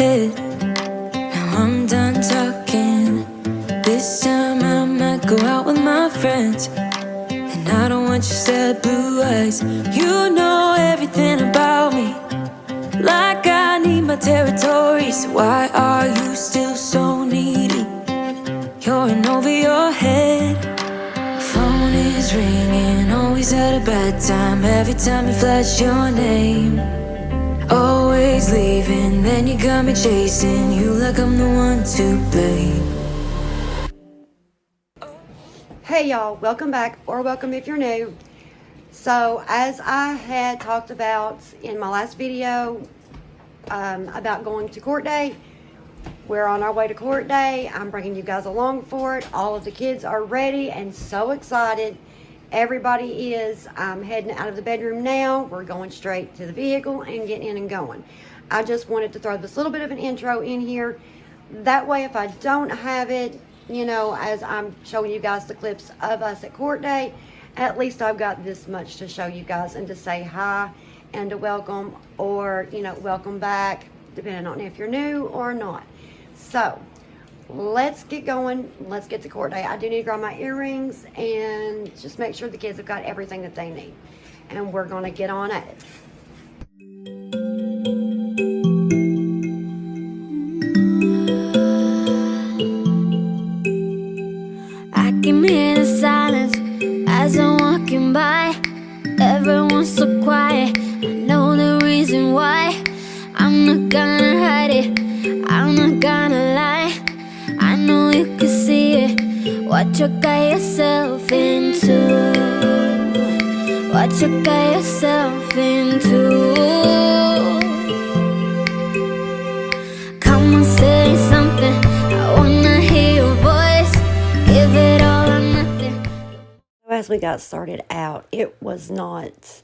head. Now I'm done talking. This time I might go out with my friends. And I don't want your sad blue eyes. You know everything about me, like I need my territory. So why are you still so needy? You're in over your head. My phone is ringing, always at a bad time. Every time you flash your name, always leaving, then you got me chasing you like I'm the one to blame. Hey y'all, welcome back, or welcome if you're new. So as I had talked about in my last video about going to court day, we're on our way to court day. I'm bringing you guys along for it. All of the kids are ready and so excited. Everybody is. I'm heading out of the bedroom now. We're going straight to the vehicle and getting in and going. I just wanted to throw this little bit of an intro in here. That way, if I don't have it, you know, as I'm showing you guys the clips of us at court day, at least I've got this much to show you guys and to say hi and to welcome, or, you know, welcome back, depending on if you're new or not. So let's get going. Let's get to court day. I do need to grab my earrings and just make sure the kids have got everything that they need. And we're going to get on at it. I can hear the silence as I'm walking by. Everyone's so quiet. I know the reason why. I'm not gonna hide it, I'm not gonna lie. I know you can see it, what you got yourself into. What you got yourself into. Come on, say something, I wanna hear your voice. Give it all or nothing. As we got started out, it was not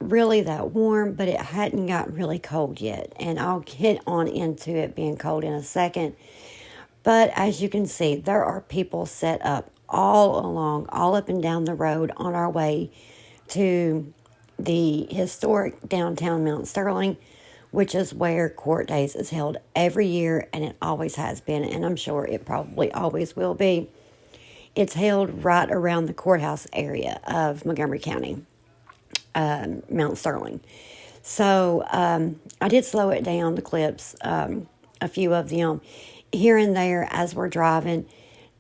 really that warm, but it hadn't gotten really cold yet, and I'll get on into it being cold in a second. But as you can see, there are people set up all along, all up and down the road on our way to the historic downtown Mount Sterling, which is where court days is held every year, and it always has been, and I'm sure it probably always will be. It's held right around the courthouse area of Montgomery County, Mount Sterling. So I did slow it down, the clips, a few of them here and there as we're driving,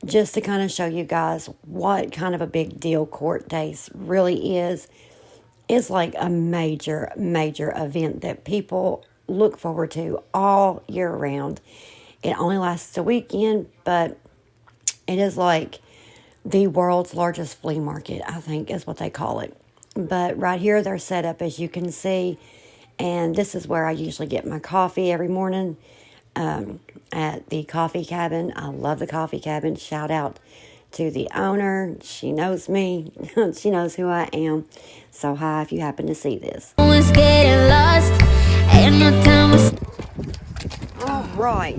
just to kind of show you guys what kind of a big deal court days really is. It's like a major event that people look forward to all year round. It only lasts a weekend, but it is like the world's largest flea market, I think is what they call it. But right here, they're set up, as you can see, and this is where I usually get my coffee every morning, at the coffee cabin. I love the coffee cabin. Shout out to the owner. She knows me. She knows who I am. So hi if you happen to see this. Always getting lost, ain't no time. All right.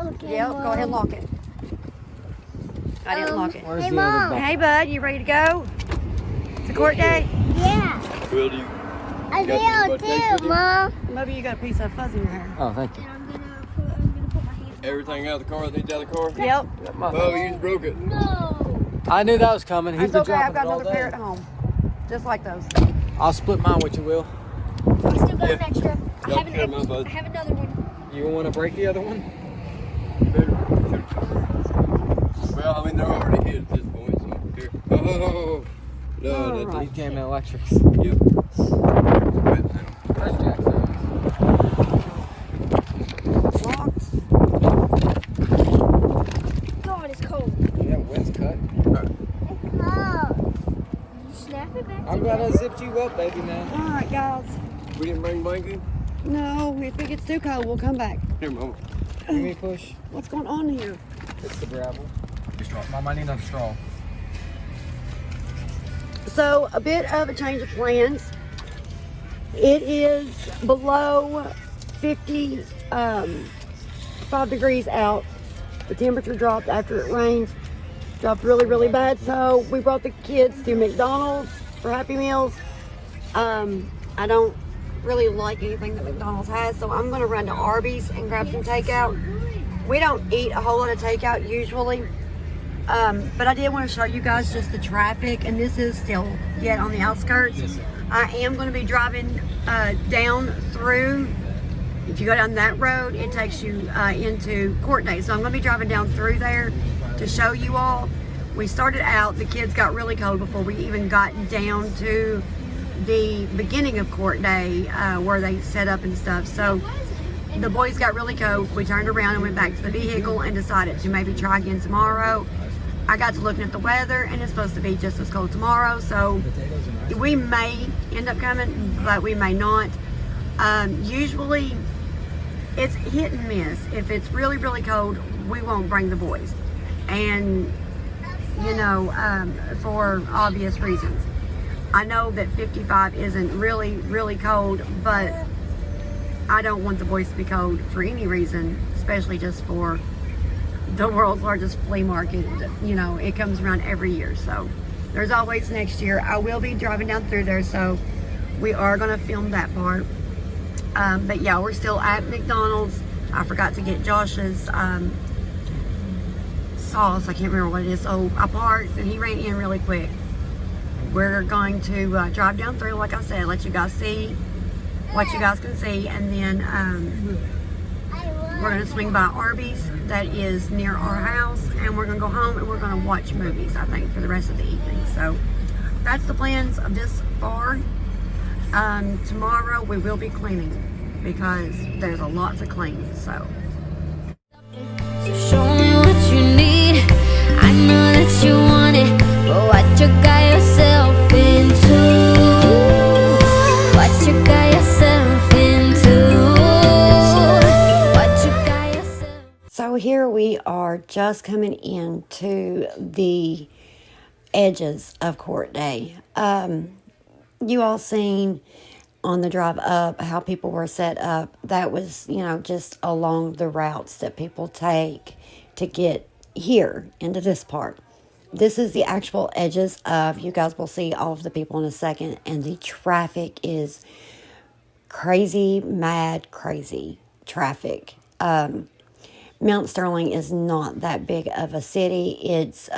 Okay, Yep, go ahead and lock it. I didn't lock it. Hey, Mom. Hey, bud, you ready to go? To court day? Yeah. Will you? I will too, Mom. Maybe you got a piece of fuzz in your hair. Oh, thank you. I'm gonna put my hands. Everything out of the car that needs out of the car? Yep. Oh, you just broke it. No. I knew that was coming. He's It's been okay, I've dropping got it all another pair day. at home. Just like those. I'll split mine with you, Will. I still got an extra. I Yep, have share mine, bud. I have another one. You want to break the other one? Well, I mean, they're already hit at this point, so here. Oh, no, All that's right. he came in electrics. Yep. Where's Jack? Locked. God, it's cold. Yeah, wind's cut. It's cold. You snap it back. I'm glad I zipped you up, baby, man. All right, guys. We didn't bring blanket? No, if it gets too cold, we'll come back. Here, Mama. Give me a push. What's going on here? It's the gravel. Straw. Mom, I need another straw. So, a bit of a change of plans. It is below 55 degrees out. The temperature dropped after it rained. Dropped really bad. So, we brought the kids to McDonald's for Happy Meals. I don't really like anything that McDonald's has, so I'm going to run to Arby's and grab some takeout. We don't eat a whole lot of takeout usually, but I did want to show you guys just the traffic, and this is still yet on the outskirts. I am going to be driving down through. If you go down that road, it takes you into Court Day. So I'm going to be driving down through there to show you all. We started out, the kids got really cold before we even got down to the beginning of Court Day where they set up and stuff. So the boys got really cold. We turned around and went back to the vehicle and decided to maybe try again tomorrow. I got to looking at the weather, and it's supposed to be just as cold tomorrow. So we may end up coming, but we may not. Usually, it's hit and miss. If it's really, really cold, we won't bring the boys. And, you know, for obvious reasons. I know that 55 isn't really, really cold, but I don't want the boys to be cold for any reason, especially just for the world's largest flea market. You know, it comes around every year. So there's always next year. I will be driving down through there, so we are going to film that part. But yeah, we're still at McDonald's. I forgot to get Josh's sauce. I can't remember what it is. So I parked and he ran in really quick. We're going to drive down through, like I said, let you guys see what you guys can see. And then we're going to swing by Arby's that is near our house. And we're going to go home and we're going to watch movies, I think, for the rest of the evening. So that's the plans of this far. Tomorrow we will be cleaning because there's a lot to clean. So Show me what you need. I know that you want it, but what you got yourself into? What you got yourself into? What you got yourself. So here we are just coming into the edges of Court Day. You all seen on the drive up how people were set up. That was, you know, just along the routes that people take to get here into this part. This is the actual edges of, you guys will see all of the people in a second, and the traffic is crazy, mad, crazy traffic. Mount Sterling is not that big of a city. It's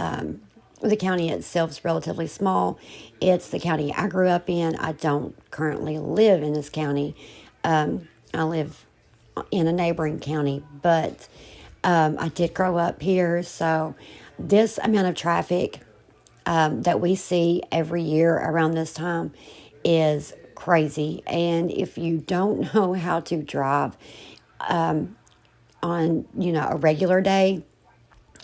the county itself is relatively small. It's the county I grew up in. I don't currently live in this county. I live in a neighboring county, but I did grow up here. So this amount of traffic that we see every year around this time is crazy. And if you don't know how to drive on, you know, a regular day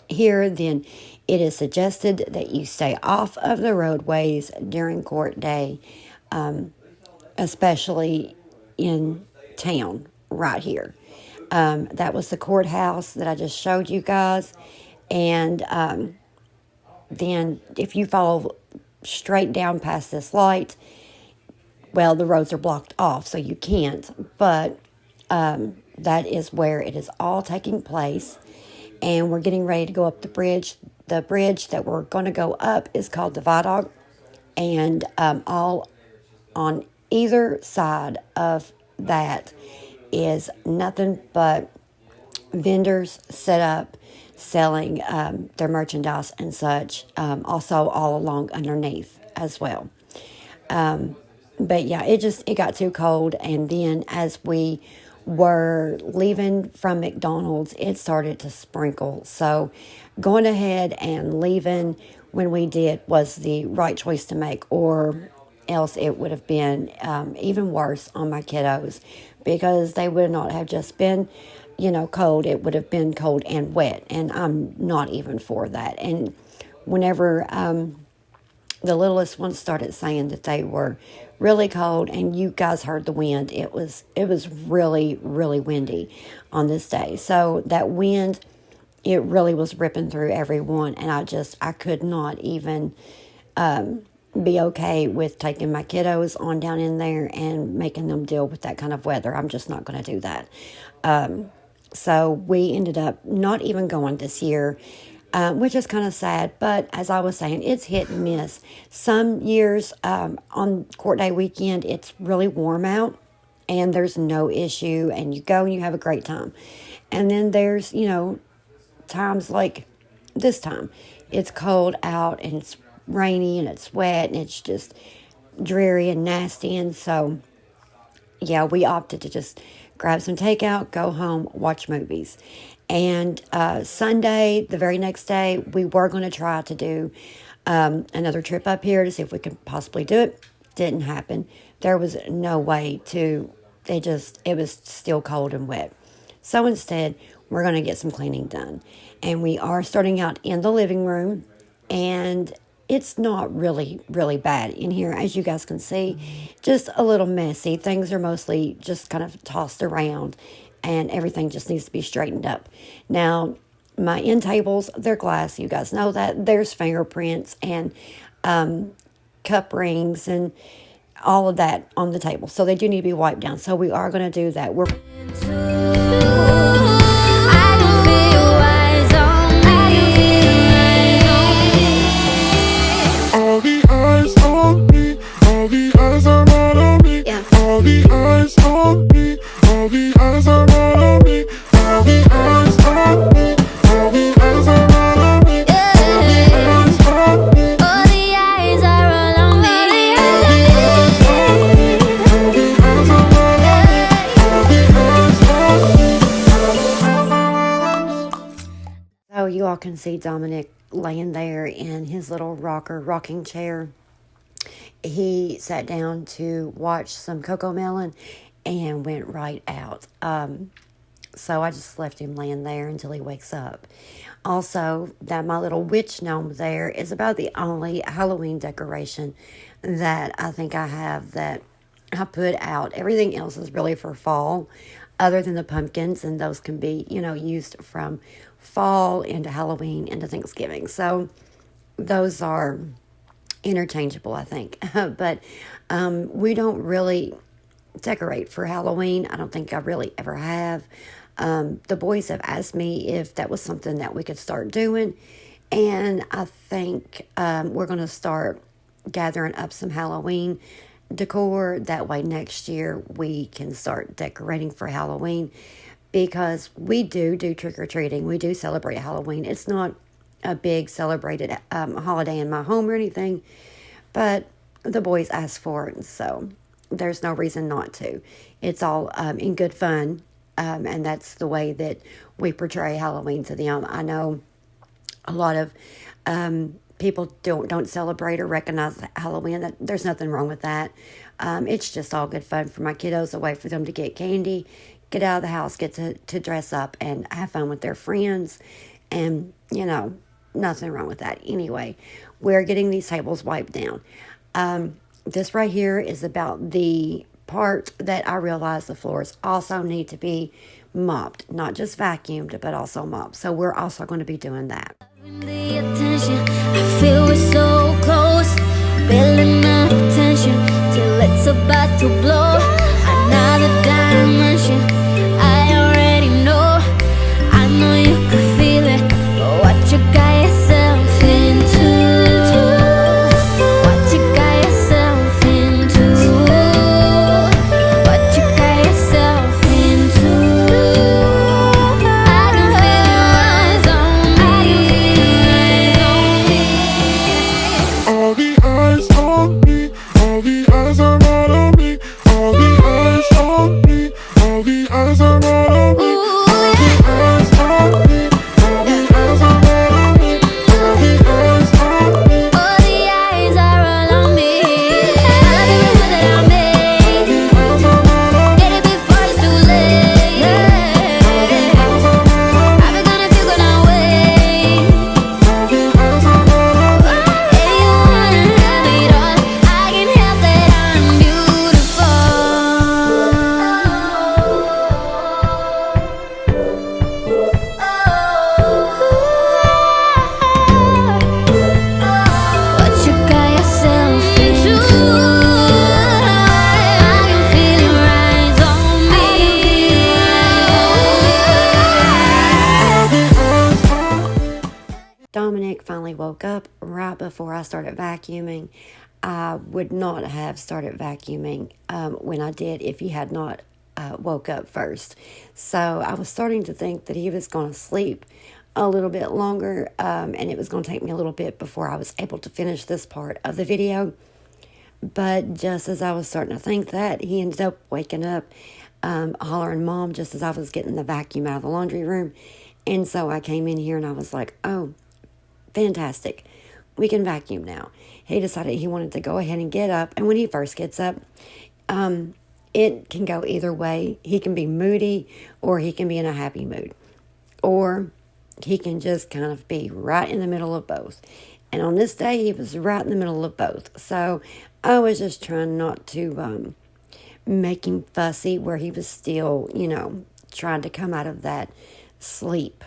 here, then it is suggested that you stay off of the roadways during Court Day, especially in town right here. That was the courthouse that I just showed you guys. And then if you follow straight down past this light, well, the roads are blocked off, so you can't. But that is where it is all taking place. And we're getting ready to go up the bridge. The bridge that we're going to go up is called the Viaduct. And all on either side of that is nothing but vendors set up selling their merchandise and such. Also all along underneath as well. But yeah, it got too cold. And then as we were leaving from McDonald's, it started to sprinkle. So going ahead and leaving when we did was the right choice to make, or else it would have been even worse on my kiddos, because they would not have just been, you know, cold. It would have been cold and wet, and I'm not even for that. And whenever the littlest ones started saying that they were really cold, and you guys heard the wind, it was really, really windy on this day. So that wind, it really was ripping through everyone, and I could not even be okay with taking my kiddos on down in there and making them deal with that kind of weather. I'm just not going to do that. So we ended up not even going this year, which is kind of sad. But as I was saying, it's hit and miss. Some years on Court Day weekend, it's really warm out, and there's no issue, and you go and you have a great time. And then there's, times like this time. It's cold out and it's rainy and it's wet and it's just dreary and nasty. And so, yeah, we opted to just grab some takeout, go home, watch movies. And Sunday, the very next day, we were going to try to do another trip up here to see if we could possibly do it. Didn't happen. There was no way to, it was still cold and wet. So instead, we're going to get some cleaning done. And we are starting out in the living room, and it's not really, really bad in here, as you guys can see. Just a little messy. Things are mostly just kind of tossed around, and everything just needs to be straightened up. Now, my end tables, they're glass. You guys know that. There's fingerprints and cup rings and all of that on the table. So they do need to be wiped down. So we are going to do that. All the eyes on me, all the eyes are not on me. All the eyes on me, all the eyes are not on me. All the eyes on me, all the eyes are not on me. All the eyes on me, All the eyes are all on me. all the eyes on me, all the eyes are not on me. All the eyes on me, all the eyes are not on me. So you all can see Dominic laying there in his little rocking chair. He sat down to watch some Coco Melon and went right out. So I just left him laying there until he wakes up. Also, that my little witch gnome there is about the only Halloween decoration that I think I have that I put out. Everything else is really for fall, other than the pumpkins, and those can be, used from fall into Halloween into Thanksgiving. So those are interchangeable, I think. But we don't really decorate for Halloween. I don't think I really ever have. The boys have asked me if that was something that we could start doing, and I think we're going to start gathering up some Halloween decor. That way next year we can start decorating for Halloween, because we do trick-or-treating. We do celebrate Halloween. It's not a big celebrated holiday in my home or anything, but the boys asked for it, so there's no reason not to. It's all in good fun, and that's the way that we portray Halloween to them. I know a lot of people don't celebrate or recognize Halloween. That there's nothing wrong with that. It's just all good fun for my kiddos, a way for them to get candy, get out of the house, get to dress up and have fun with their friends, and nothing wrong with that. Anyway, we're getting these tables wiped down. This right here is about the part that I realize the floors also need to be mopped, not just vacuumed, but also mopped. So we're also going to be doing that. The attention, I feel we're so close, building up tension till it's about to blow. Another dimension, I already know. I know you can feel it, but what you got yourself into? What you got yourself into? What you got yourself into? I can feel your eyes on me. All the eyes on me, all the eyes are not on me. All the eyes on me, all the eyes are not on me. All the eyes on me, all the eyes are not on me. All the eyes on me, All the eyes are all on me. I love every move that I make. eyes are not on me. Get it before it's too late. I've been gonna feel when I wait. All the eyes are not on me. If you wanna have it all, I can help that I'm beautiful. What you got yourself into? I can feel your eyes on me. Dominic finally woke up right before I started vacuuming. I would not have started vacuuming when I did if he had not woke up first. So I was starting to think that he was going to sleep a little bit longer, and it was going to take me a little bit before I was able to finish this part of the video. But just as I was starting to think that, he ended up waking up, hollering Mom, just as I was getting the vacuum out of the laundry room. And so I came in here and I was like, oh, fantastic. We can vacuum now. He decided he wanted to go ahead and get up. And when he first gets up, it can go either way. He can be moody, or he can be in a happy mood, or he can just kind of be right in the middle of both. And on this day, he was right in the middle of both. So I was just trying not to make him fussy, where he was still, trying to come out of that sleep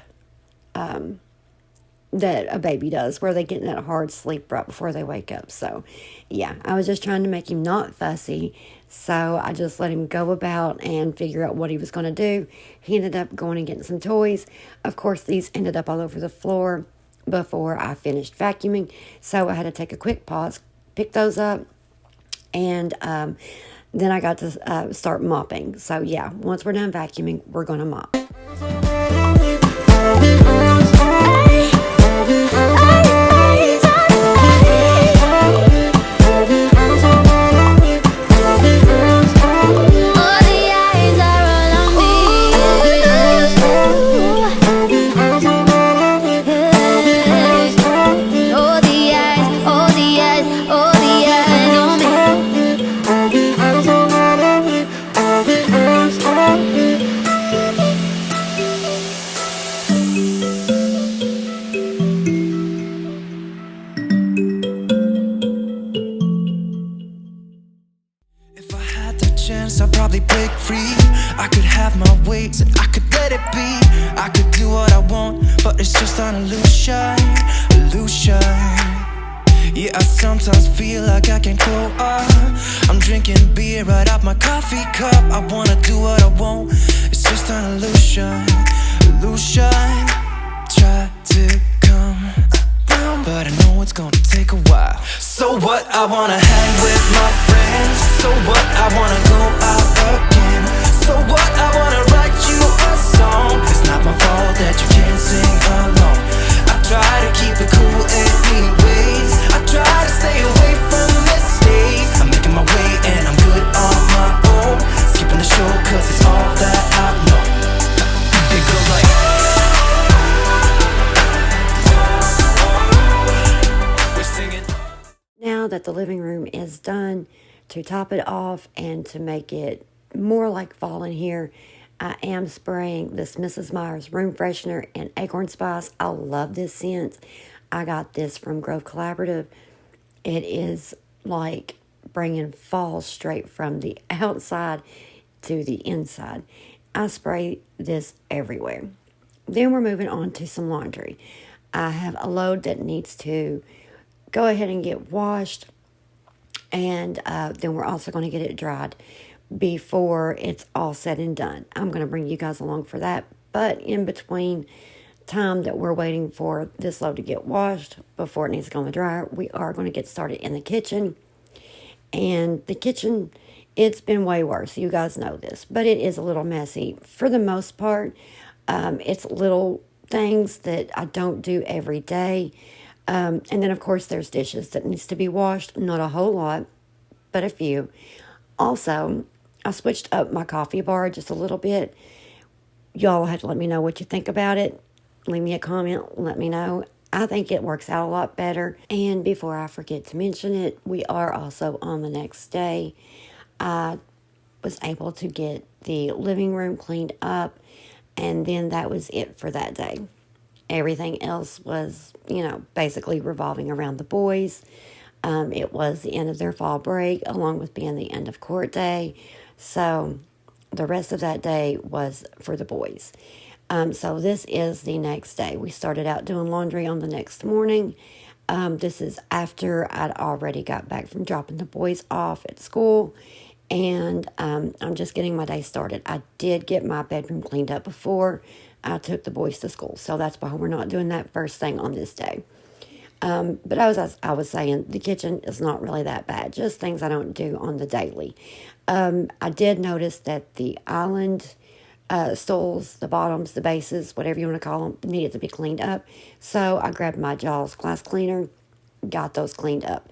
that a baby does, where they get in that hard sleep right before they wake up. So, yeah, I was just trying to make him not fussy. So I just let him go about and figure out what he was going to do. He ended up going and getting some toys. Of course, these ended up all over the floor before I finished vacuuming. So I had to take a quick pause, pick those up, and then I got to start mopping. So, yeah, once we're done vacuuming, we're going to mop. I'll probably break free. I could have my ways and I could let it be. I could do what I want, but it's just an illusion. Yeah, I sometimes feel like I can't grow up. I'm drinking beer right out my coffee cup. I wanna do what I want, it's just an illusion. Try to come around, but I know it's gonna take a while. So what, I wanna hang with my friends. So what, I wanna go out again. So what, I wanna write you a song. It's not my fault that you can't sing along. I try to keep it cool anyways. I try to stay away from mistakes. I'm making my way and I'm good on my own. Skipping the show cause it's all that I know. It goes like Now that the living room is done, to top it off and to make it more like fall in here, I am spraying this Mrs. Meyer's room freshener and acorn spice. I love this scent. I got this from Grove Collaborative. It is like bringing fall straight from the outside to the inside. I spray this everywhere. Then we're moving on to some laundry. I have a load that needs to go ahead and get washed, and then we're also going to get it dried before it's all said and done. I'm going to bring you guys along for that, but in between time that we're waiting for this load to get washed before it needs to go in the dryer, we are going to get started in the kitchen. And the kitchen, it's been way worse. You guys know this, but it is a little messy. For the most part, it's little things that I don't do every day. And then, of course, there's dishes that needs to be washed. Not a whole lot, but a few. Also, I switched up my coffee bar just a little bit. Y'all have to let me know what you think about it. Leave me a comment. Let me know. I think it works out a lot better. And before I forget to mention it, we are also on the next day. I was able to get the living room cleaned up, and then that was it for that day. Everything else was, basically revolving around the boys. It was the end of their fall break, along with being the end of court day. So the rest of that day was for the boys. So this is the next day. We started out doing laundry on the next morning. This is after I'd already got back from dropping the boys off at school. And I'm just getting my day started. I did get my bedroom cleaned up before I took the boys to school. So that's why we're not doing that first thing on this day. But as I was saying, the kitchen is not really that bad. Just things I don't do on the daily. I did notice that the island stools, the bottoms, the bases, whatever you want to call them, needed to be cleaned up. So I grabbed my Jaws glass cleaner, got those cleaned up.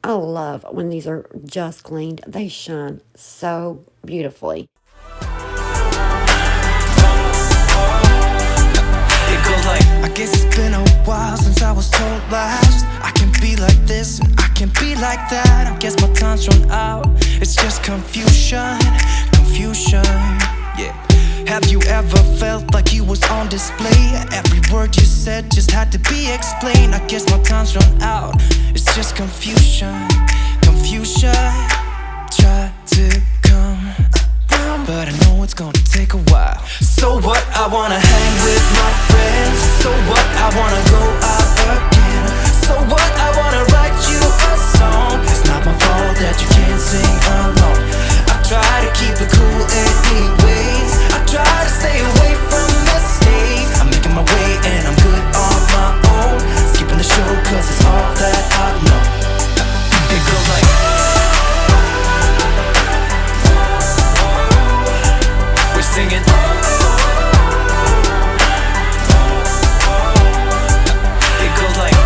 I love when these are just cleaned. They shine so beautifully. It goes like, I guess it's been a while since I was told last. I can be like this and I can be like that. I guess my time's run out. It's just confusion, confusion, yeah. Have you ever felt like you was on display? Every word you said just had to be explained. I guess my time's run out. It's just confusion, confusion. Try to come around, but I know it's gonna take a while. So what? I wanna hang with my friends. So what? I wanna go out again. So what? I wanna write you a song. It's not my fault that you can't sing along. I try to keep it cool anyways. I try to stay away from mistakes. I'm making my way and I'm good on my own. Skipping the show cause it's all that I know. It goes like, we're singing. It goes like,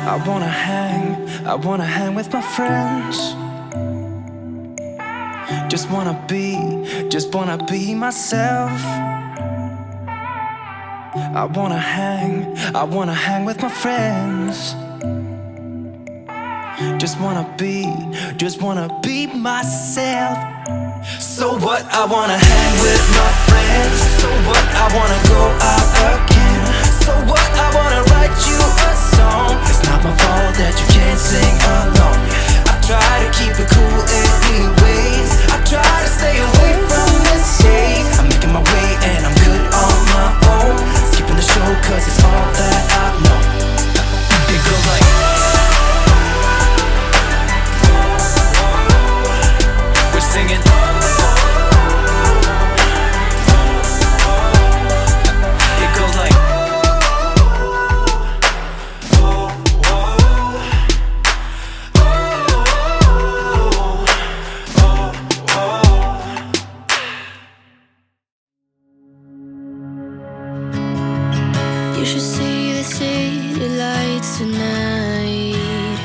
I wanna hang with my friends. Just wanna be myself. I wanna hang with my friends. Just wanna be myself. So what? I wanna hang with my friends. So what? I wanna go out again. So what? I wanna write you a song. It's not my fault that you can't sing along. I try to keep it cool anyways. I try to stay away from mistakes. I'm making my way and I'm good on my own. Skipping the show cause it's all that I know. It goes like, we're singing. It goes like, You should see the city lights tonight.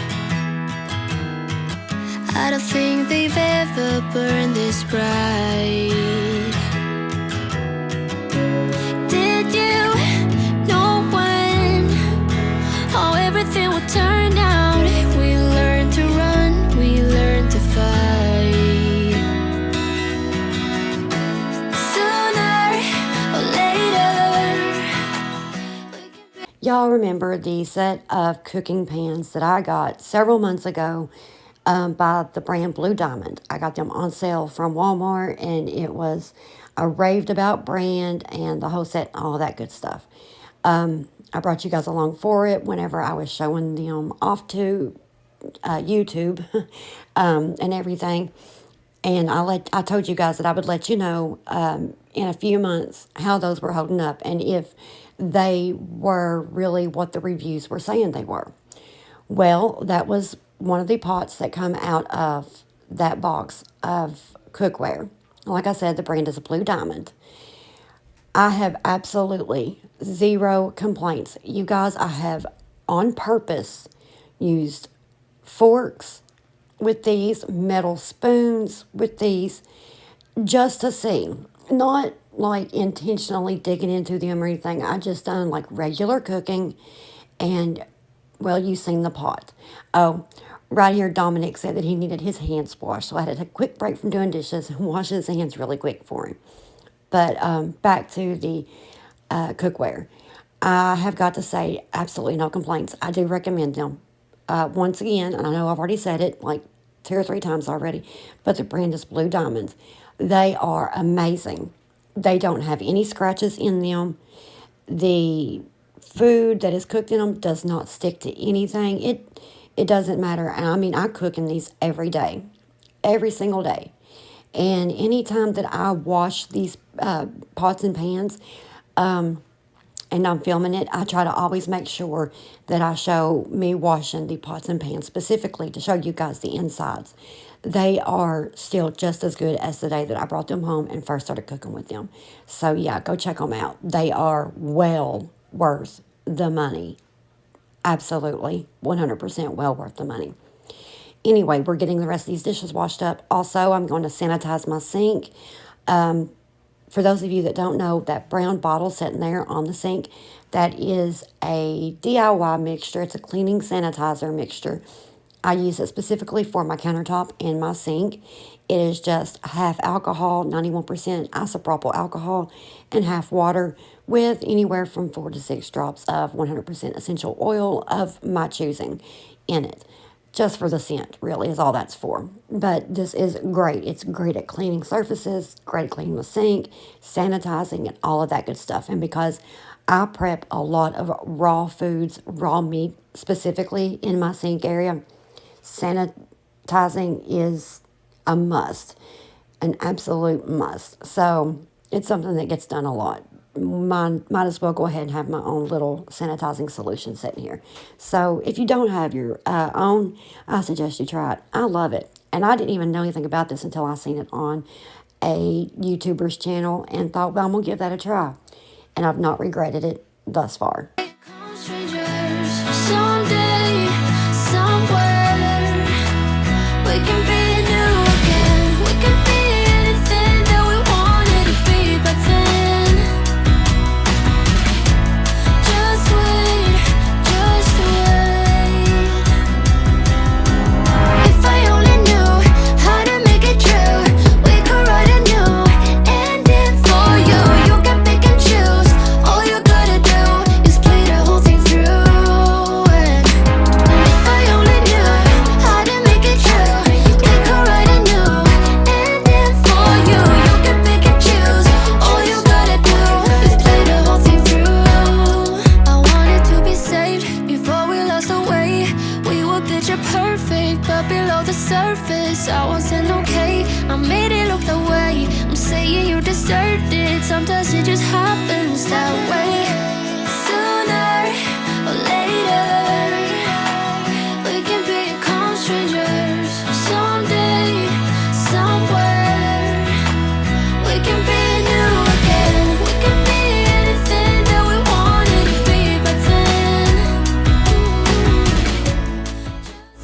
I don't think they've ever burned this bright. Did you know when how everything would turn out? We learned to run, we learned to fight. Sooner or later. Y'all remember the set of cooking pans that I got several months ago by the brand Blue Diamond. I got them on sale from Walmart, and it was a raved about brand and the whole set, all that good stuff. I brought you guys along for it whenever I was showing them off to YouTube and everything. And I told you guys that I would let you know in a few months how those were holding up and if they were really what the reviews were saying they were. Well, that was one of the pots that come out of that box of cookware. Like I said, the brand is a Blue Diamond. I have absolutely zero complaints. You guys, I have on purpose used forks with these, metal spoons with these, just to see. Not like intentionally digging into them or anything. I just done like regular cooking and, well, you've seen the pot. Oh, right here, Dominic said that he needed his hands washed, so I had to take a quick break from doing dishes and wash his hands really quick for him. But back to the cookware. I have got to say, absolutely no complaints. I do recommend them. Once again, and I know I've already said it like 2 or 3 times already, but the brand is Blue Diamonds. They are amazing. They don't have any scratches in them. The food that is cooked in them does not stick to anything. It doesn't matter. I mean, I cook in these every day. every single day. And anytime that I wash these pots and pans, and I'm filming it, I try to always make sure that I show me washing the pots and pans specifically to show you guys the insides. They are still just as good as the day that I brought them home and first started cooking with them. So yeah, go check them out. They are well worth the money. Absolutely, 100% well worth the money. Anyway, we're getting the rest of these dishes washed up. Also, I'm going to sanitize my sink. For those of you that don't know, that brown bottle sitting there on the sink, that is a DIY mixture. It's a cleaning sanitizer mixture. I use it specifically for my countertop and my sink. It is just half alcohol, 91% isopropyl alcohol, and half water with anywhere from 4 to 6 drops of 100% essential oil of my choosing in it. Just for the scent, really, is all that's for. But this is great. It's great at cleaning surfaces, great at cleaning the sink, sanitizing, and all of that good stuff. And because I prep a lot of raw foods, raw meat specifically in my sink area, sanitizing is a must, an absolute must. So it's something that gets done a lot. Might as well go ahead and have my own little sanitizing solution sitting here. So if you don't have your own, I suggest you try it. I love it. And I didn't even know anything about this until I seen it on a YouTuber's channel and thought, well, I'm going to give that a try. And I've not regretted it thus far. Strangers, someday, somewhere, we can be new again. We can be anything that we wanted to be back then. Just wait, just wait. If I only knew how to make it true, we could write a new ending for you. You can pick and choose. All you gotta do is play the whole thing through. And if I only knew how to make it true, we could write a new ending for you. You can pick and choose. All you gotta do is play the whole thing through. I wanted to be saved before we lost our way. We were picture perfect, but below the surface, I wasn't okay. I made it look the way. I'm saying you deserved it. Sometimes it just happens that way. Sooner or later, we can become strangers. Someday, somewhere, we can be new again. We can be anything that we wanted to be back then.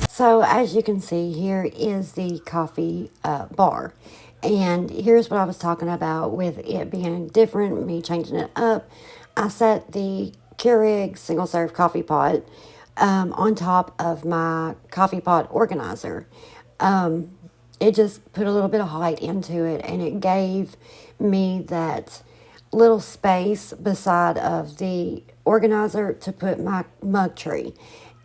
So as you can see, here is the coffee bar. And here's what I was talking about with it being different, me changing it up. I set the Keurig single serve coffee pot on top of my coffee pot organizer. It just put a little bit of height into it, and it gave me that little space beside of the organizer to put my mug tree.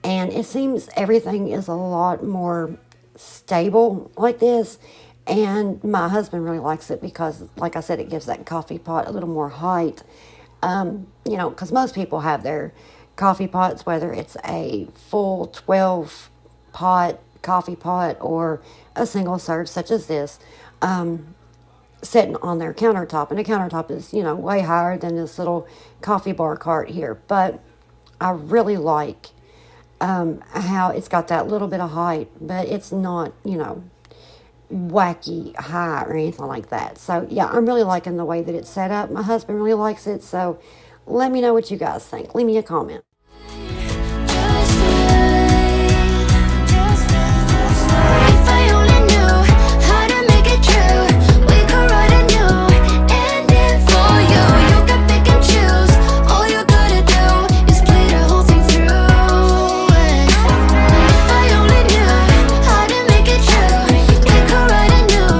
And it seems everything is a lot more stable like this. And my husband really likes it because, like I said, it gives that coffee pot a little more height. Because most people have their coffee pots, whether it's a full 12 pot coffee pot or a single serve such as this, sitting on their countertop. And the countertop is, way higher than this little coffee bar cart here. But I really like how it's got that little bit of height, but it's not, wacky high or anything like that. So yeah, I'm really liking the way that it's set up. My husband really likes it. So let me know what you guys think. Leave me a comment. Just wait, just wait. If I only knew how to make it true, we could write a new ending for you. You can pick and choose. All you gotta do is play the whole thing through. And if I only knew how to make it true, we could write a new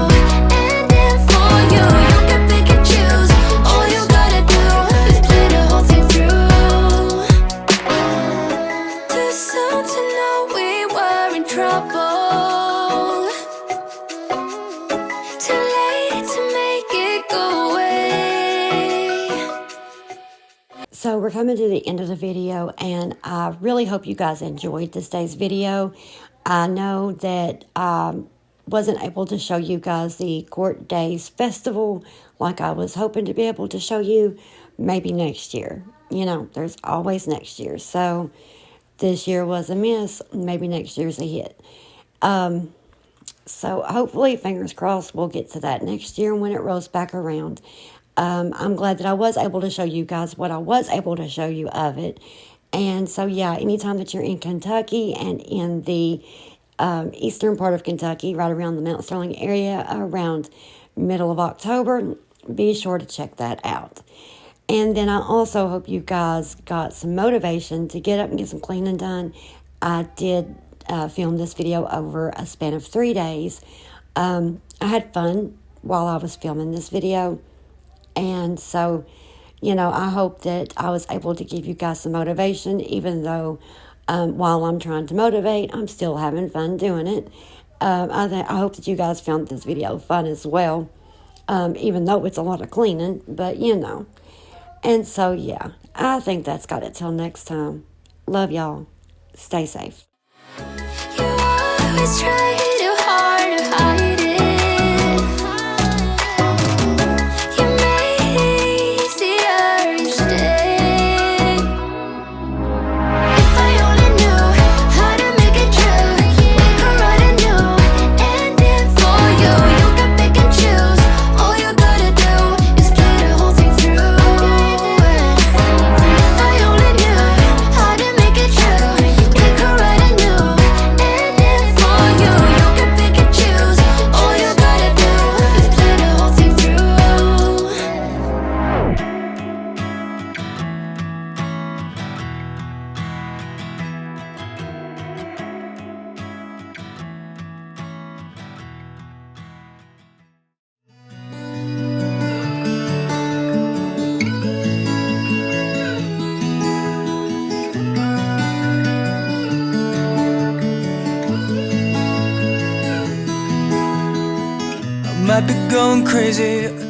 ending for you. You can pick and choose. All you gotta do is play the whole thing through. Too soon to know we were in trouble. Too late to make it go away. So we're coming to the end of the video, and I really hope you guys enjoyed this day's video. I know that wasn't able to show you guys the Court Days Festival like I was hoping to be able to show you. Maybe next year. You know, there's always next year. So this year was a miss. Maybe next year's a hit. So hopefully, fingers crossed, we'll get to that next year when it rolls back around. I'm glad that I was able to show you guys what I was able to show you of it. And so, yeah, anytime that you're in Kentucky and in the eastern part of Kentucky, right around the Mount Sterling area, around middle of October, be sure to check that out. And then I also hope you guys got some motivation to get up and get some cleaning done. I did film this video over a span of 3 days. I had fun while I was filming this video. And so, you know, I hope that I was able to give you guys some motivation, even though while I'm trying to motivate, I'm still having fun doing it. I hope that you guys found this video fun as well, even though it's a lot of cleaning, but you know. And so, yeah, I think that's got it till next time. Love y'all. Stay safe. You always try too hard to hide it. You made it easier each day. If I only knew how to make it true, we could write a new ending for you. You can pick and choose. All you gotta do is play the whole thing through. If I only knew how to make it true, we could write a new ending for you. You can pick and choose. All you gotta do is play the whole thing through. I might be going crazy.